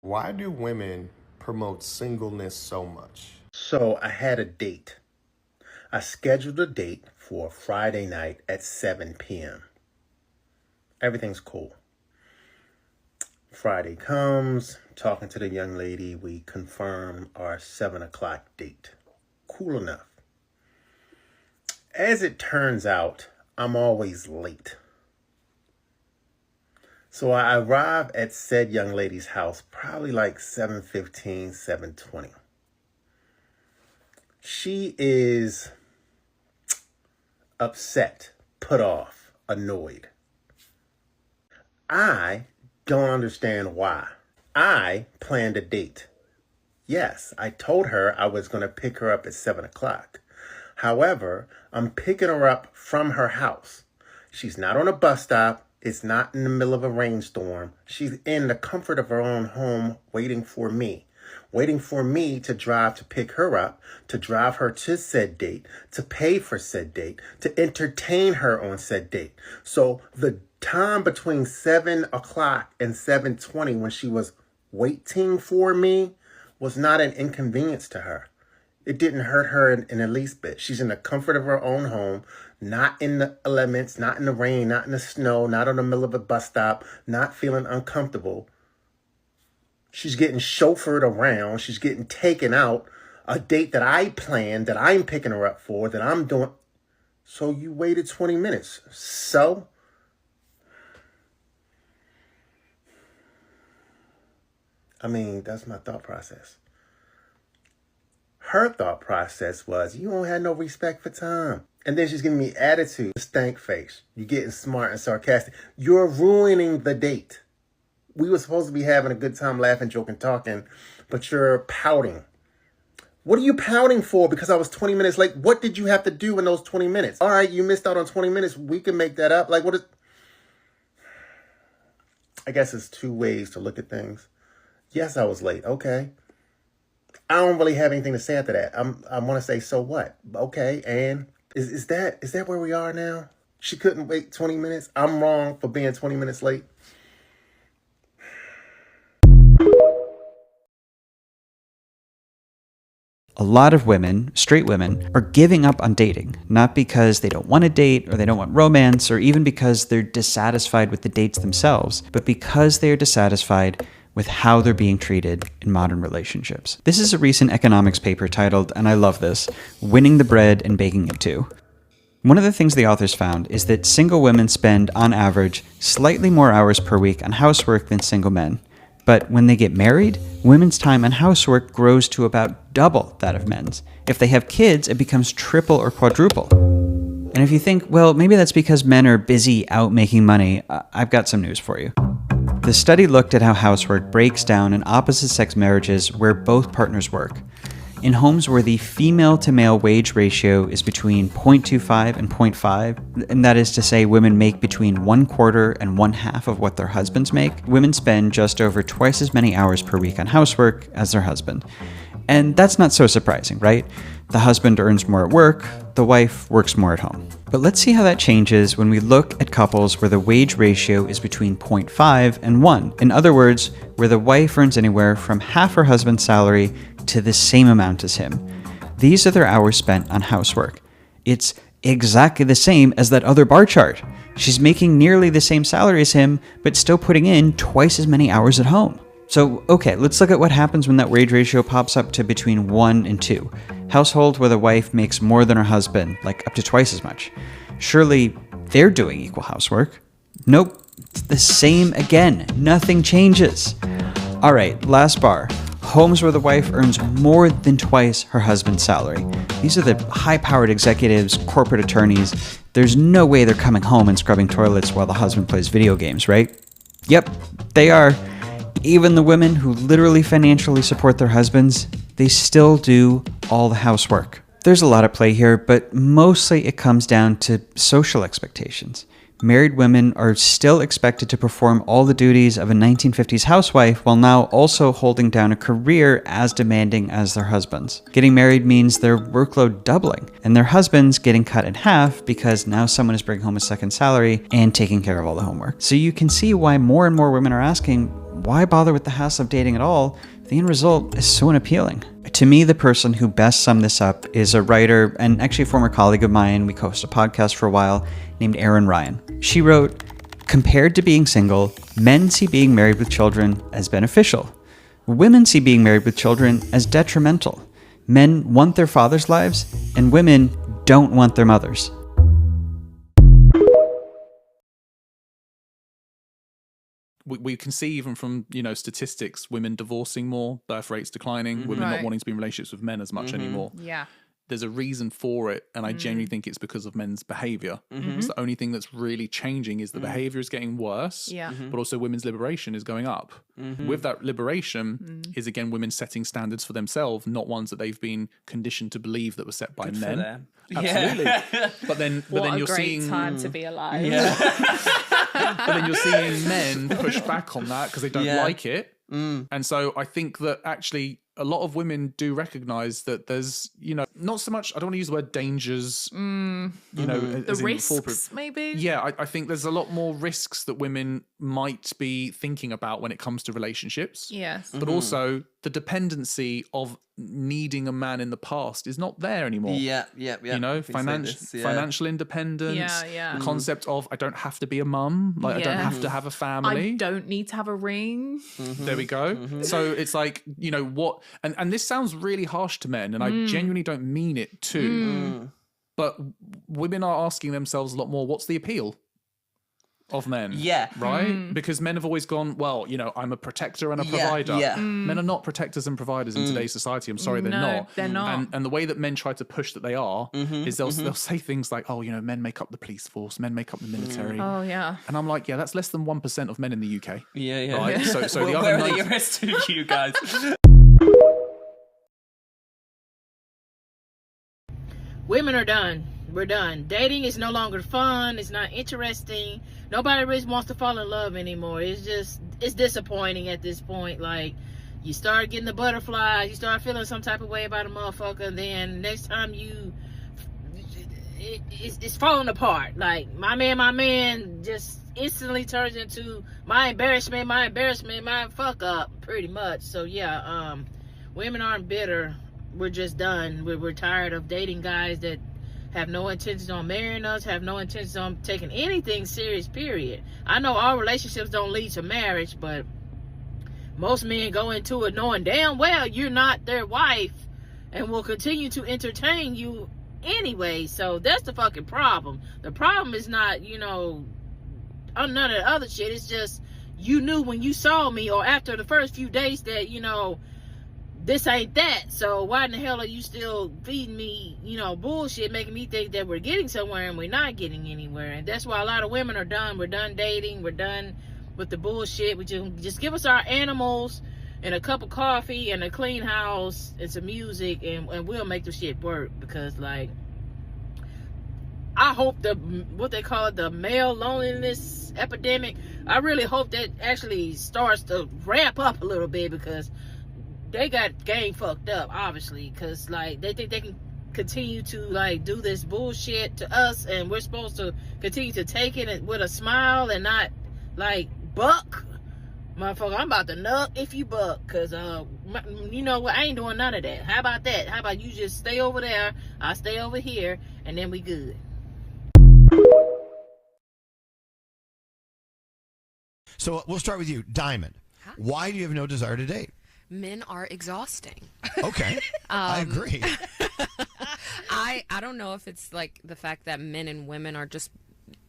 Why do women promote singleness so much? So I had a date. I scheduled a date for Friday night at 7 p.m. Everything's cool. Friday comes, talking to the young lady, we confirm our 7 o'clock date. Cool enough. As it turns out, I'm always late. So I arrive at said young lady's house probably like 7:15, 7:20. She is upset, put off, annoyed. I don't understand why. I planned a date. Yes, I told her I was going to pick her up at 7 o'clock. However, I'm picking her up from her house. She's not on a bus stop. It's not in the middle of a rainstorm. She's in the comfort of her own home waiting for me. Waiting for me to drive to pick her up, to drive her to said date, to pay for said date, to entertain her on said date. So the time between 7 o'clock and 7:20 when she was waiting for me was not an inconvenience to her. It didn't hurt her in the least bit. She's in the comfort of her own home, not in the elements, not in the rain, not in the snow, not in the middle of a bus stop, not feeling uncomfortable. She's getting chauffeured around. She's getting taken out. A date that I planned, that I'm picking her up for, that I'm doing. So you waited 20 minutes. So? I mean, that's my thought process. Her thought process was, you don't have no respect for time. And then she's giving me attitude, stank face. You're getting smart and sarcastic. You're ruining the date. We were supposed to be having a good time, laughing, joking, talking, but you're pouting. What are you pouting for? Because I was 20 minutes late. What did you have to do in those 20 minutes? All right, you missed out on 20 minutes. We can make that up. Like, what is... I guess it's two ways to look at things. Yes, I was late. Okay. I don't really have anything to say after that. I want to say, so what? Okay, and is that where we are now? She couldn't wait 20 minutes? I'm wrong for being 20 minutes late? A lot of women, straight women, are giving up on dating, not because they don't want to date or they don't want romance or even because they're dissatisfied with the dates themselves, but because they are dissatisfied with how they're being treated in modern relationships. This is a recent economics paper titled, and I love this, Winning the Bread and Baking It Too. One of the things the authors found is that single women spend, on average, slightly more hours per week on housework than single men. But when they get married, women's time on housework grows to about double that of men's. If they have kids, it becomes triple or quadruple. And if you think, well, maybe that's because men are busy out making money, I've got some news for you. The study looked at how housework breaks down in opposite-sex marriages where both partners work. In homes where the female-to-male wage ratio is between 0.25 and 0.5, and that is to say women make between 1/4 and 1/2 of what their husbands make, women spend just over twice as many hours per week on housework as their husband. And that's not so surprising, right? The husband earns more at work, the wife works more at home. But let's see how that changes when we look at couples where the wage ratio is between 0.5 and 1. In other words, where the wife earns anywhere from half her husband's salary to the same amount as him. These are their hours spent on housework. It's exactly the same as that other bar chart. She's making nearly the same salary as him, but still putting in twice as many hours at home. So, okay, let's look at what happens when that wage ratio pops up to between 1 and 2. Household where the wife makes more than her husband, like up to twice as much. Surely they're doing equal housework. Nope, it's the same again. Nothing changes. All right, last bar. Homes where the wife earns more than twice her husband's salary. These are the high-powered executives, corporate attorneys. There's no way they're coming home and scrubbing toilets while the husband plays video games, right? Yep, they are. Even the women who literally financially support their husbands, they still do all the housework. There's a lot at play here, but mostly it comes down to social expectations. Married women are still expected to perform all the duties of a 1950s housewife while now also holding down a career as demanding as their husbands. Getting married means their workload doubling and their husbands getting cut in half because now someone is bringing home a second salary and taking care of all the homework. So you can see why more and more women are asking, why bother with the hassle of dating at all? The end result is so unappealing. To me, the person who best summed this up is a writer and actually a former colleague of mine. We co-hosted a podcast for a while, named Erin Ryan. She wrote, "Compared to being single, men see being married with children as beneficial. Women see being married with children as detrimental. Men want their fathers' lives, and women don't want their mothers." We can see even from, statistics, women divorcing more, birth rates declining, women not wanting to be in relationships with men as much anymore. Yeah. There's a reason for it, and I genuinely think it's because of men's behavior. It's the only thing that's really changing is the behavior is getting worse, but also women's liberation is going up. With that liberation is, again, women setting standards for themselves, not ones that they've been conditioned to believe that were set by men. Absolutely. But then you're seeing time to be alive. but then you're seeing men push back on that because they don't like it. And so I think that actually a lot of women do recognize that there's, not so much, I don't want to use the word dangers, The risks, maybe? Yeah, I think there's a lot more risks that women might be thinking about when it comes to relationships. Yes. But also the dependency of needing a man in the past is not there anymore. Financial independence. The concept of I don't have to be a mum, I don't have to have a family. I don't need to have a ring. There we go. So it's like, what, and this sounds really harsh to men, and I genuinely don't mean it to, but women are asking themselves a lot more, what's the appeal of men? Right? Because men have always gone, well, I'm a protector and a provider. Men are not protectors and providers in today's society. I'm sorry, they're not. They're not. And the way that men try to push that they are is they'll say things like, oh, men make up the police force, men make up the military. Oh, yeah. And I'm like, yeah, that's less than 1% of men in the UK. Right? So the other where are the rest of you guys? Women are done. We're done. Dating is no longer fun. It's not interesting. Nobody really wants to fall in love anymore. It's disappointing at this point. Like, you start getting the butterflies, you start feeling some type of way about a motherfucker, and then next time it's falling apart. Like, my man just instantly turns into my embarrassment, my fuck up, pretty much. So yeah, women aren't bitter. We're just done. We're tired of dating guys that have no intentions on marrying us, have no intentions on taking anything serious, period. I know all relationships don't lead to marriage, but most men go into it knowing damn well you're not their wife and will continue to entertain you anyway. So that's the fucking problem. The problem is not, none of the other shit. It's just you knew when you saw me or after the first few days that, this ain't that. So why in the hell are you still feeding me, bullshit, making me think that we're getting somewhere and we're not getting anywhere? And that's why a lot of women are done. We're done dating. We're done with the bullshit. We just give us our animals and a cup of coffee and a clean house and some music, and we'll make the shit work. Because, like, I hope what they call it, the male loneliness epidemic, I really hope that actually starts to ramp up a little bit, because they got game fucked up, obviously, because, like, they think they can continue to, like, do this bullshit to us, and we're supposed to continue to take it with a smile and not, like, buck. Motherfucker, I'm about to nut if you buck, because, you know what, I ain't doing none of that. How about that? How about you just stay over there, I stay over here, and then we good. So we'll start with you, Diamond. Hi. Why do you have no desire to date? Men are exhausting. Okay, I agree. I don't know if it's like the fact that men and women are just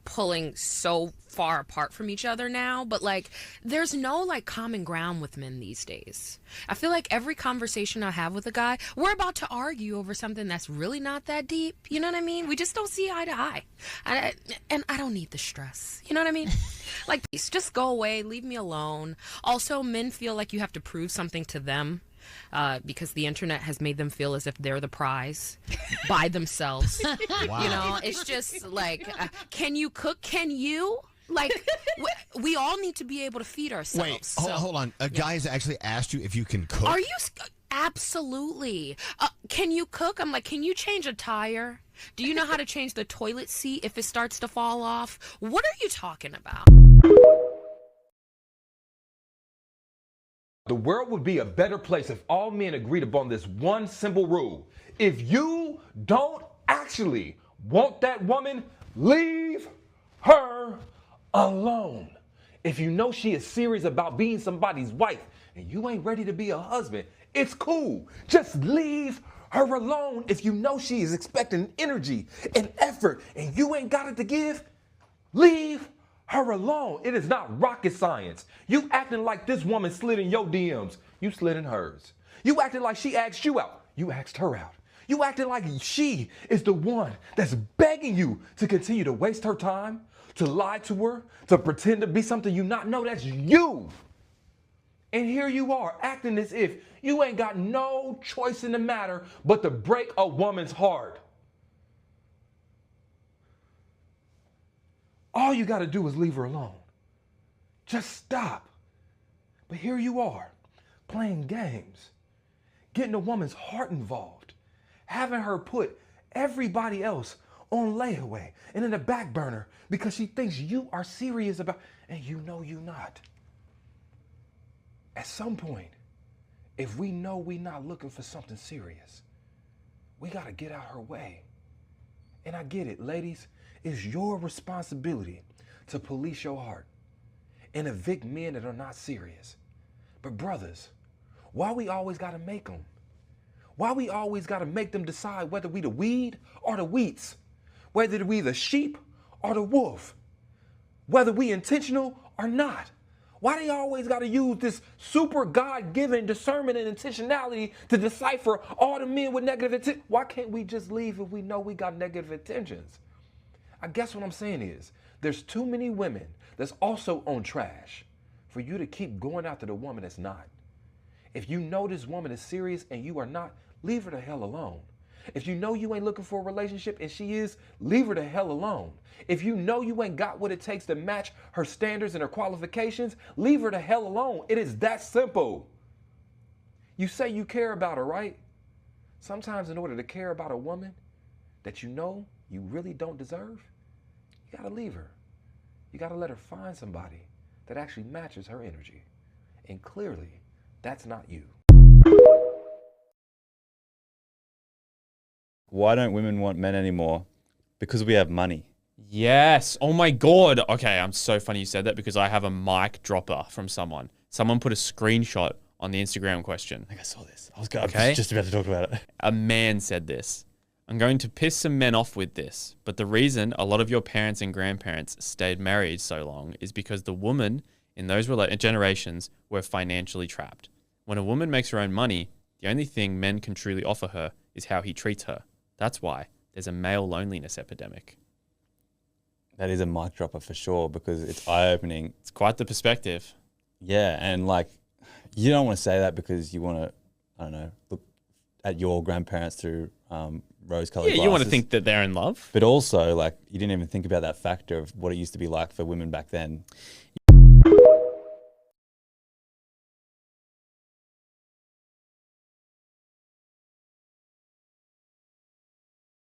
pulling so far apart from each other now, but like there's no like common ground with men these days. I feel like every conversation I have with a guy, we're about to argue over something that's really not that deep. You know what I mean? We just don't see eye to eye. And I don't need the stress. You know what I mean? Like, please, just go away, leave me alone. Also, men feel like you have to prove something to them. Because the internet has made them feel as if they're the prize by themselves. Wow. You know, it's just like, can you cook? Can you? Like, we all need to be able to feed ourselves. Wait, so, hold on. A guy has actually asked you if you can cook? Are you? Absolutely. Can you cook? I'm like, can you change a tire? Do you know how to change the toilet seat if it starts to fall off? What are you talking about? The world would be a better place if all men agreed upon this one simple rule. If you don't actually want that woman, leave her alone. If you know she is serious about being somebody's wife and you ain't ready to be a husband, it's cool. Just leave her alone. If you know she is expecting energy and effort and you ain't got it to give, leave her alone. It is not rocket science. You acting like this woman slid in your DMs. You slid in hers. You acting like she asked you out. You asked her out. You acting like she is the one that's begging you to continue to waste her time, to lie to her, to pretend to be something you not know. That's you. And here you are acting as if you ain't got no choice in the matter but to break a woman's heart. All you got to do is leave her alone. Just stop. But here you are, playing games, getting a woman's heart involved, having her put everybody else on layaway and in the back burner because she thinks you are serious about, and you know you're not. At some point, if we know we're not looking for something serious, we got to get out her way. And I get it, ladies. It's your responsibility to police your heart and evict men that are not serious. But brothers, why we always gotta make them? Why we always gotta make them decide whether we the weed or the wheats? Whether we the sheep or the wolf? Whether we intentional or not? Why they always gotta use this super God-given discernment and intentionality to decipher all the men with negative intent? Why can't we just leave if we know we got negative intentions? I guess what I'm saying is, there's too many women that's also on trash for you to keep going after the woman that's not. If you know this woman is serious and you are not, leave her the hell alone. If you know you ain't looking for a relationship and she is, leave her the hell alone. If you know you ain't got what it takes to match her standards and her qualifications, leave her the hell alone. It is that simple. You say you care about her, right? Sometimes in order to care about a woman that you know you really don't deserve, you gotta leave her. You gotta let her find somebody that actually matches her energy. And clearly, that's not you. Why don't women want men anymore? Because we have money. Yes. Oh my God. Okay, I'm so funny you said that because I have a mic dropper from someone. Someone put a screenshot on the Instagram question. I think I saw this. I was just about to talk about it. A man said this. I'm going to piss some men off with this, but the reason a lot of your parents and grandparents stayed married so long is because the woman in those generations were financially trapped. When a woman makes her own money, the only thing men can truly offer her is how he treats her. That's why there's a male loneliness epidemic. That is a mic dropper for sure because it's eye-opening. It's quite the perspective. Yeah, and like, you don't want to say that because you want to, I don't know, look at your grandparents through rose-colored glasses. You want to think that they're in love. But also, like, you didn't even think about that factor of what it used to be like for women back then.